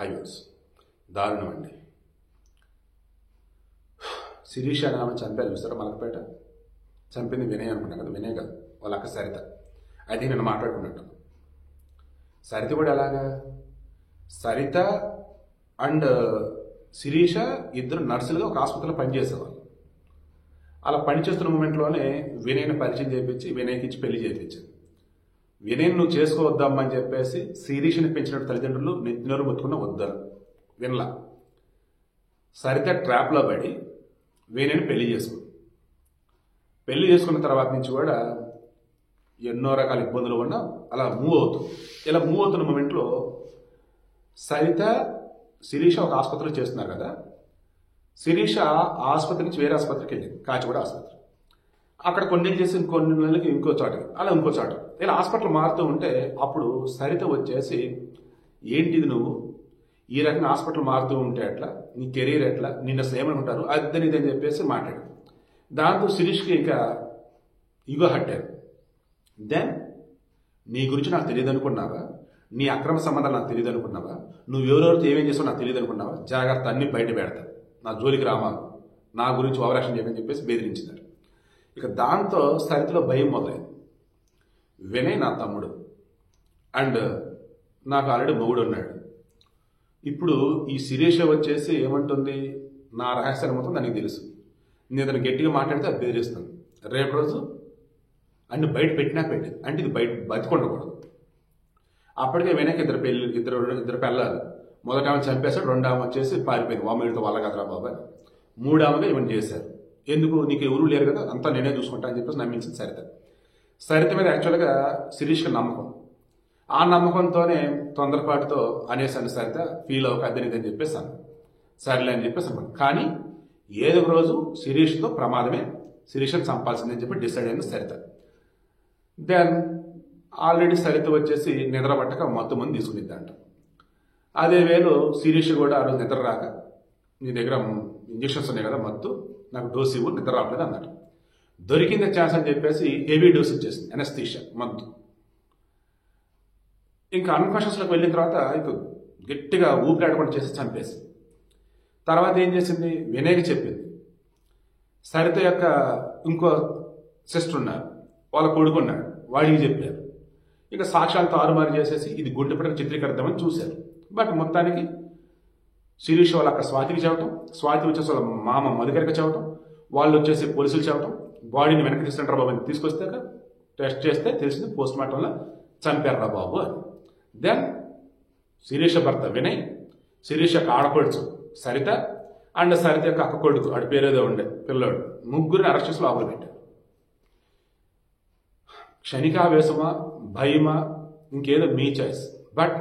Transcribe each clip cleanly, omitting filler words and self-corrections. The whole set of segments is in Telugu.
హైవేస్ దారుణం అండి. శిరీష అనే ఆమె చంపారు చూస్తారా మలకపేట. చంపింది వినయ్ అనుకున్నా కదా, వినయ్ కాదు, వాళ్ళ అక్క సరిత. అయితే నేను మాట్లాడుకున్నట్టు సరిత కూడా ఎలాగా, సరిత అండ్ శిరీష ఇద్దరు నర్సులుగా ఒక ఆసుపత్రిలో పనిచేసేవాళ్ళు. అలా పనిచేస్తున్న మూమెంట్లోనే వినయ్ని పరిచయం చేయించి వినయ్కి ఇచ్చి పెళ్లి చేయించింది. వినయ్ని నువ్వు చేసుకోవద్దామని చెప్పేసి శిరీషని పెంచిన తల్లిదండ్రులు నెత్తినోరు మొత్తుకున్న వద్దరు వినలా. సరిత ట్రాప్లో పడి వినయ్ని పెళ్లి చేసుకుంది. పెళ్లి చేసుకున్న తర్వాత నుంచి కూడా ఎన్నో రకాల ఇబ్బందులు ఉన్నా అలా మూవ్ అవుతుంది. ఇలా మూవ్ అవుతున్న మూమెంట్లో సరిత శిరీష ఒక ఆసుపత్రిలో చేస్తున్నారు కదా, శిరీష ఆసుపత్రి నుంచి వేరే ఆసుపత్రికి వెళ్ళింది, కాచిగూడ ఆసుపత్రి. అక్కడ కొన్ని నెలలు చేసి కొన్ని నెలలకి ఇంకో చోటకి, అలా ఇంకో చోట, ఇలా హాస్పిటల్ మారుతూ ఉంటే అప్పుడు సరిత వచ్చేసి ఏంటిది నువ్వు ఈ రకంగా హాస్పిటల్ మారుతూ ఉంటే ఎట్లా, నీ కెరీర్ ఎట్లా, నిన్న అసలు ఏమనుకుంటారు అదని ఇదని చెప్పేసి మాట్లాడు. దాంతో శిరీష్కి ఇంకా ఇగో హట్టారు. దెన్ నీ గురించి నాకు తెలియదు అనుకున్నావా, నీ అక్రమ సంబంధాలు నాకు తెలియదు అనుకున్నావా, నువ్వు ఎవరెవరితో ఏమేం చేస్తావు నాకు తెలియదు అనుకున్నావా, జాగ్రత్త అన్ని బయట పెడతా, నా జోలికి రామాలు, నా గురించి ఓవరాక్షన్ చేయమని చెప్పేసి బెదిరించినారు. ఇక దాంతో సరితలో భయం మొదలైంది. వినయ్ నా తమ్ముడు అండ్ నాకు ఆల్రెడీ మొగుడు ఉన్నాడు. ఇప్పుడు ఈ శిరీష వచ్చేసి ఏమంటుంది, నా రహస్యాన్ని మొత్తం దానికి తెలుసు, నేను అతను గట్టిగా మాట్లాడితే అది బెదిరిస్తాను, రేపు రోజు అన్ని బయట పెట్టినా పెట్టింది అంటే ఇది బయట బతికొండకూడదు. అప్పటికే వినయ్కి ఇద్దరు పిల్లలు, మొదట ఆమె చంపేశాడు, రెండో ఆమె వచ్చేసి పారిపోయింది, వామేడితో వాళ్ళ కదరా బాబాయ్, మూడోమగా ఇవన్నీ చేశారు. ఎందుకు, నీకు ఎవరు లేరు కదా, అంతా నేనే చూసుకుంటా అని చెప్పేసి నమ్మించింది సరిత. సరిత మీద యాక్చువల్గా శిరీష్కి నమ్మకం, ఆ నమ్మకంతోనే తొందరపాటుతో అనేసాను సరిత ఫీల్ అవ్వక అదని చెప్పేసాను, సరేలే అని చెప్పేసి అనుకున్నాను. కానీ ఏదో ఒక రోజు శిరీష్తో ప్రమాదమే, శిరీష్ని చంపాల్సిందని చెప్పి డిసైడ్ అయింది సరిత. దెన్ ఆల్రెడీ సరిత వచ్చేసి నిద్ర పట్టక మత్తు మంది తీసుకునిద్దంట. అదే వేలో శిరీష్ కూడా ఆ రోజు నిద్ర రాక, నీ దగ్గర ఇంజక్షన్స్ ఉన్నాయి కదా మత్తు, నాకు డోస్ ఇవ్వు, నిద్ర రావట్లేదు అన్నట్టు. దొరికింది ఛాన్స్ అని చెప్పేసి హెవీ డోస్ ఇచ్చేసింది, ఎనస్థీషియా మత్తు. ఇంకా అన్కాన్షియస్లోకి వెళ్ళిన తర్వాత ఇక గట్టిగా ఊపిరాడకుండా చేసి చంపేసి, తర్వాత ఏం చేసింది, వినయ్కి చెప్పింది. సరిత యొక్క ఇంకో సిస్టర్ ఉన్నారు, వాళ్ళ కొడుకున్నాడు, వాడికి చెప్పారు. ఇక సాక్ష్యాలు తారుమారు చేసేసి ఇది గుడ్డి పడక చిత్రీకరిద్దామని చూశారు. బట్ మొత్తానికి శిరీష్ వాళ్ళు అక్కడ స్వాతికి చెప్పటం, స్వాతి వచ్చేసి వాళ్ళ మామ మధుకరికి చెప్పటం, వాళ్ళు వచ్చేసి పోలీసులు చెప్పటం, బాడీని వెనక్కి తీసుకుంటారు బాబు అని తీసుకొస్తే టెస్ట్ చేస్తే తెలిసింది పోస్ట్ మార్టంలో చంపారా బాబు అని. దెన్ శిరీష భర్త వినయ్, శిరీష యొక్క ఆడపడుచు సరిత అండ్ సరిత యొక్క అక్క కొడుకు, ఆడి పేరేదో ఉండే పిల్లోడు, ముగ్గురిని అరెస్ట్ చేసి లోపల పెట్టారు. క్షణికావేశమా, భయమా, ఇంకేదో మీ చాయిస్. బట్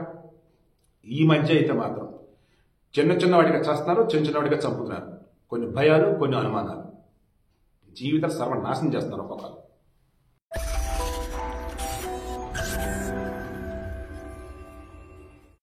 ఈ మధ్య అయితే మాత్రం చిన్న చిన్న వాటిగా చేస్తున్నారు, చిన్న చిన్న వాటిగా చంపుతున్నారు. కొన్ని భయాలు, కొన్ని అనుమానాలు, జీవితాలు సర్వనాశనం చేస్తున్నారు ఒక్కొక్కరు.